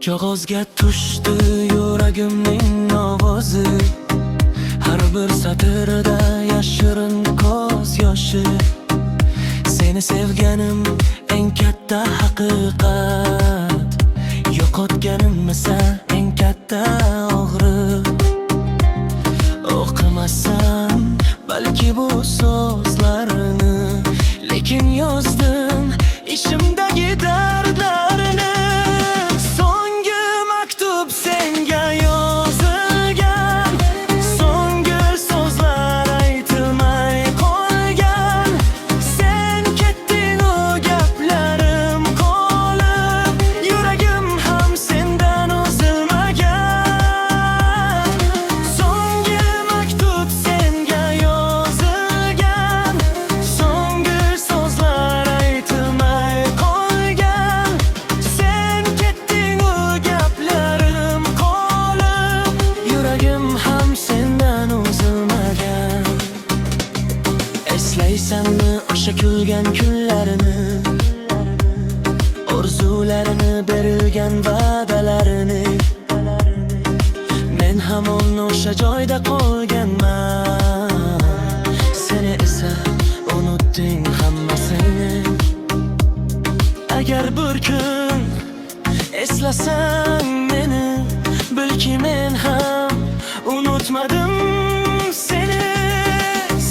Qog'ozga tushdi yuragimning ovozi, har bir satrda yashirin ko'z yoshi. Seni sevganim eng katta haqiqat, yo'qotganim esa eng katta og'riq. O'qimasam balki bu so'zlarni, lekin yozdim ichimdagi dardlarni. So'nggi maktub senga yozilgan, so'nggi so'zlar aytilmay qolgan. Sen ketding u gaplarim qolib, yuragim ham sendan uzilmagan. So'nggi maktub senga yozilgan, so'nggi so'zlar aytilmay qolgan. Sen ketding u gaplarim qolib, yuragim ham sendan uzilmagan. Eslaysanmi o'sha kulgan kunlarini, orzularini, berilgan va'dalarini? Men hamon o'sha joyda qolganman, seni esa unutding hammasini. Agar bir kun eslasang meni, bilki men ham unutmadim seni.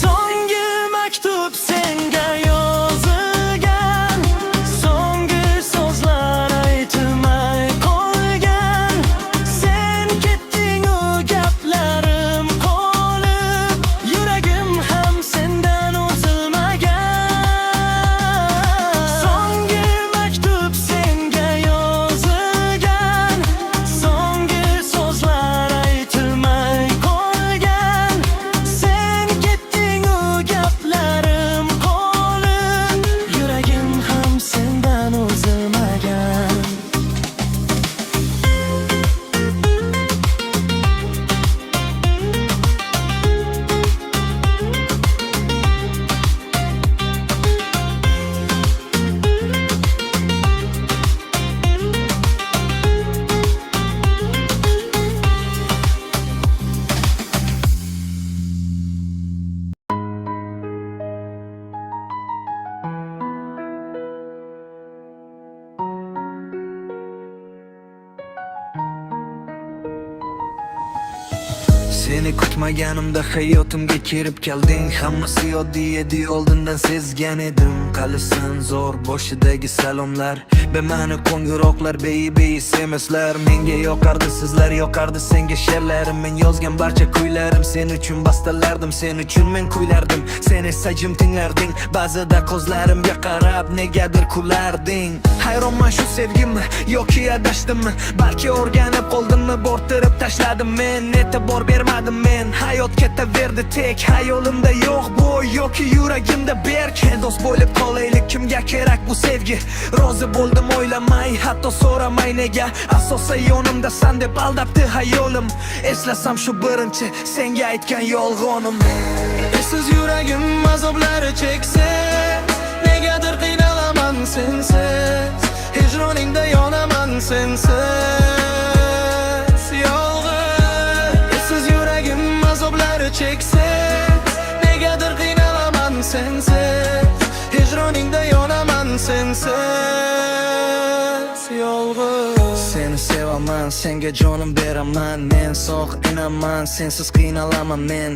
So'nggi maktub senga yozilgan, so'nggi so'zlar aytilmay qolgan. Sen ketding u gaplarim qolib, yuragim ham sendan uzilmagan. So'nggi maktub senga yozilgan, so'nggi so'zlar aytilmay qolgan. Sen ketding u gaplarim qolib, yuragim ham sendan uzilmagan. Seni kutmaganimda hayotimga kirib kelding. Hammasi oddiy edi, oldindan sezgan edim. Qalisan zo'r boshidagi salomlar, bema'ni qo'ng'iroqlar, beis emaslar. Menga yoqardi sizlar, yoqardi senga she'rlarim. Men yozgan barcha kuylarim sen uchun bastalardim, sen uchun men kuylardim. Sen esa jim tinglarding, ba'zida ko'zlarimga qarab negadir kularding. Hayronman shu sevgimmi yoki adashdimmi, balki o'rganib qoldimmi, bo'rttirib tashladim men. E'tibor bermadim men, hayot ketaverdi tek. Hayolimda yo'q bu yoki yuragimda berk. Do'st bo'lib qolaylik, kimga kerak bu sevgi? Rozi bo'ldim o'ylamay, hatto so'ramay nega. Asosan yonimdasan deb aldabdi hayolim. Eslasam shu birinchi senga aytgan yolg'onim. Esiz yuragim azoblari cheksa, negadir qiynalaman sensiz. Hijroningda yonaman sensiz, yolg'iz. Esiz yuragim azoblari cheksa, negadir qiynalaman sensiz. Hijroningda yonaman sensiz, yolg'iz. Seni sevaman, senga jonim beraman. Men sog' inaman, sensiz qiynalaman men.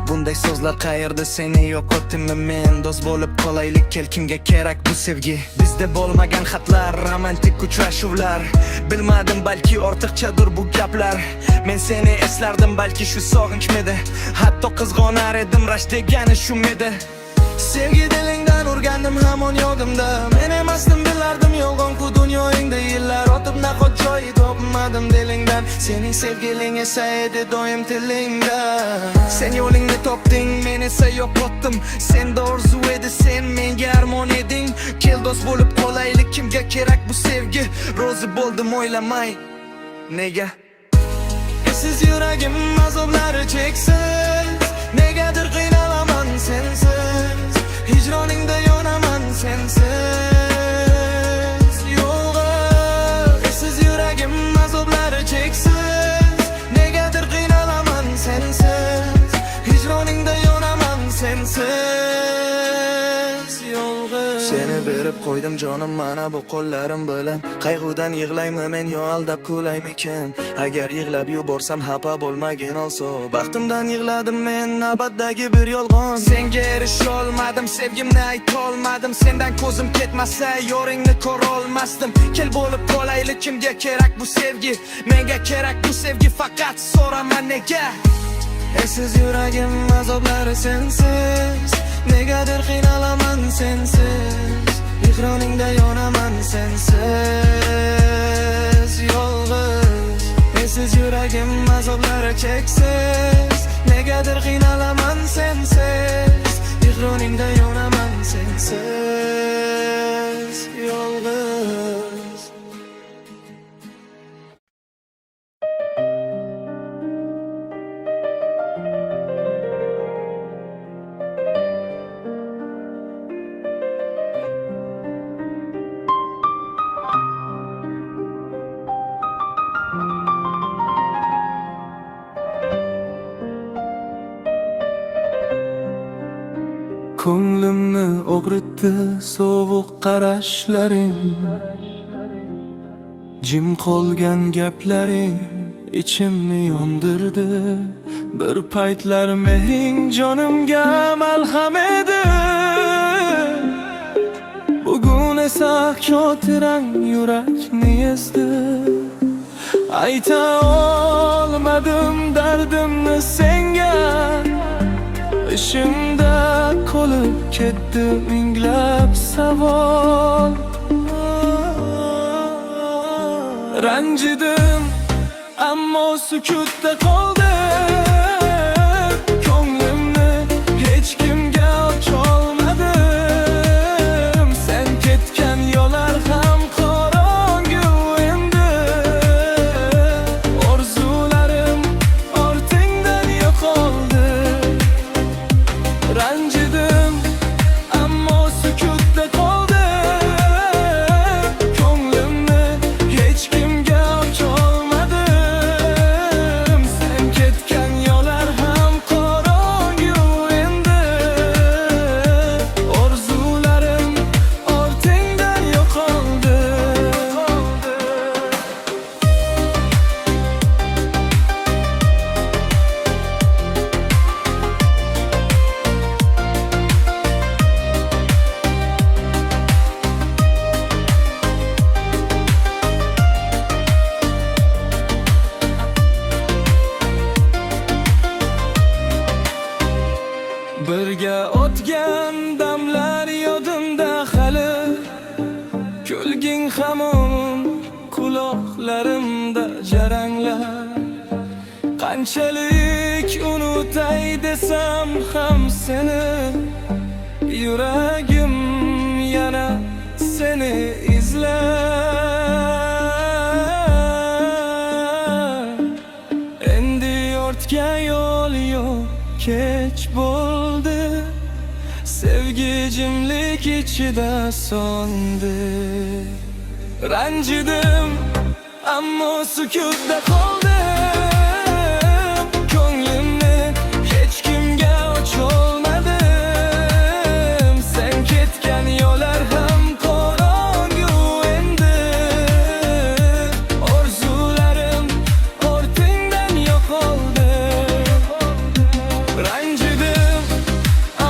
Bunday so'zlar qayerda, seni yo'qotdimmi men? Do'st bo'lib qolaylik, kel, kimga kerak bu sevgi? Bizda bo'lmagan xatlar, romantik uchrashuvlar. Bilmadim, balki ortiqchadir bu gaplar. Men seni eslardim, balki shu sog'inchmidi? Hatto qizg'onar edim, rashk degani shumidi? Sevgi dilingdan urgandim hamon yodimda. Men emasdim bilardim, yolg'on-ku dunyoingda yillar o'tib nahot joyi topmadim dilingdan. Sening sevgiling esa edi doim tilingda. Sen yo'lingni topding, men esa yo'qotdim. Senda orzu edi, sen menga armon eding. Kel do'st bo'lib qolaylik, kimga kerak bu sevgi? Rozi bo'ldim o'ylamay, nega? Esiz yuragim azoblari cheksiz, negadir qiynalaman sensiz. Hijroningda yonaman sensiz, yolg'iz. Esiz yuragim qo'ydim jonim mana bu qo'llarim bilan. Qayg'udan yig'layman men yo aldab kulaymikin. Agar yig'lab yuborsam xafa bo'lmagin olso. Baxtimdan yig'ladim men navbatdagi bir yolg'on. Senga erisha olmadim, sevgimni aytolmadim. Sendan ko'zim ketmasa yo'ringni ko'rolmasdim. Kel bo'lib qolaylik, kimga kerak bu sevgi? Menga kerak bu sevgi, faqat so'raman nega? Esiz yuragim azoblari sensiz, negadir qiynalaman sensiz. Mehroningda yonaman sensiz, yolg'iz. Esiz yuragim azoblari cheksiz, negadir qiynalaman sensiz. Mehroningda yonaman sensiz, yolg'iz. Ko'nglimni og'ritdi sovuq qarashlaring, jim qolgan gaplaring ichimni yondirdi. Bir paytlar mehring jonimga malham edi, bugun esa xotirang yurakni ezdi. Ayta olmadim dardimni senga, ishimda qolib ketdi minglab savol. Ranjidim, ammo sukutda qoldim. Ko'nglimni hech kimga ocholmadim. Sen ketgan yo'llar ham qorong'u endi. Orzularim ortingdan yo'qoldi. Ranjidim, ammo sukutda qoldim. Ko'nglimni hech kimga ocholmadim. Sen ketgan yo'llar ham qorong'u endi. Orzularim ortingdan yo'qoldi. Birga o'tgan damlar yodimda hali, kulging hamon quloqlarimda jaranglar. Qanchalik unutay desam ham seni, yuragim yana seni izlar. Endi ortga yo'l yo'q, kech bo'ldi. Sevgi jimlik ichida so'ndi. Ranjidim, ammo sukutda qoldim. Ko'nglimni hech kimga ocholmadim. Sen ketgan yo'llar ham qorong'u endi. Orzularim ortingdan yo'qoldi. Ranjidim,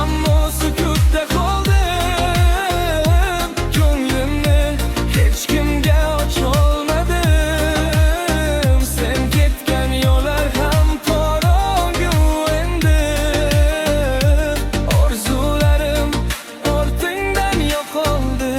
ammo sukutda qoldim. Ko'nglimni hech kimga ocholmadim. Sen ketgan yo'llar ham qorong'u endi. Orzularim ortingdan yo'qoldi.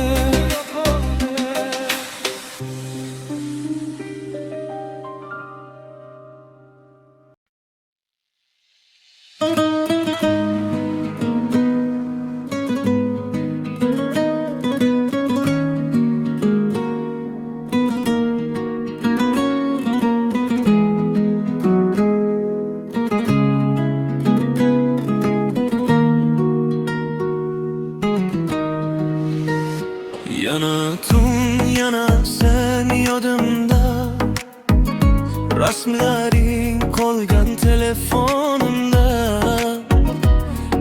Yana tun, yana sen yodimda. Rasmlaring qolgan telefonimda.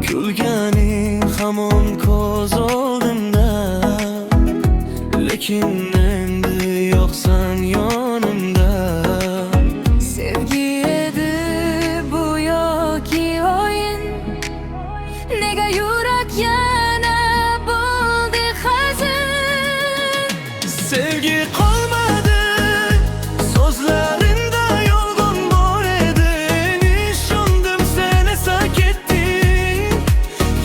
Kulganing hamon ko'z oldimda. lekin endi yo'qsan yonimda. Sevgi edi bu yoki o'yin, nega yurak yana bo'ldi hazin? Sevgi qolmadi, so'zlaringda yolg'on bor edi. Ishondim sen esa ketding,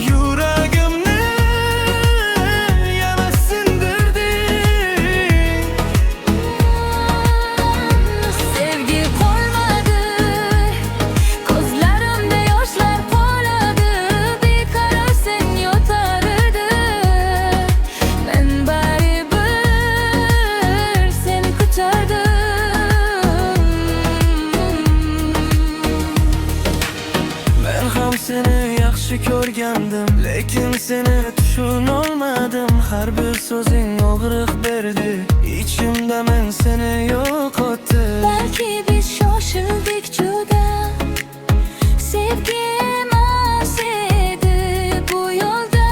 yuragimni yana sindirding. Sevgi qolmadi, ko'zlarimda yoshlar qoladi. Beqaror sen yotar edi, men baribir seni kutardim. Men ham seni yaxshi ko'rgandim, lekin seni tushunolmadim. Har bir so'zing og'riq berdi, ichimda men seni yo'qotdim. Belki biz shoshildik juda, sevgi emas edi bu yo'lda.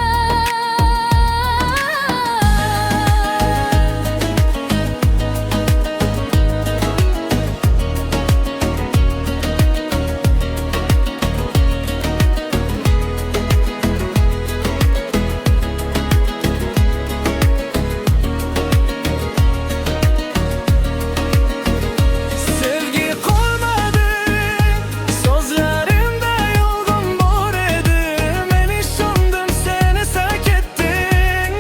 Sevgi qolmadi, so'zlaringda yolg'on bor edi. Men ishondim sen esa ketding,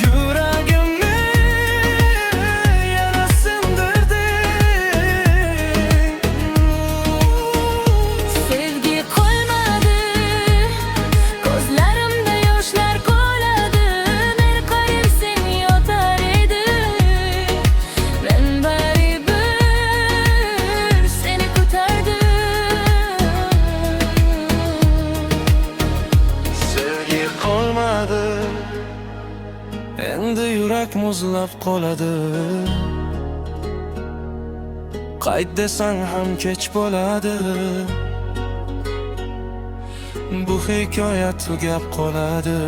yuragimni yana sindirding. Sevgi qolmadi, ko'zlarimda yoshlar qoladi. Men qarib sen yotar edi, men baribir seni kutardim. Sevgi qolmadi, endi yurak muzlab qoladi. Qayt desang ham kech bo'ladi, bu hikoya tugab qoladi.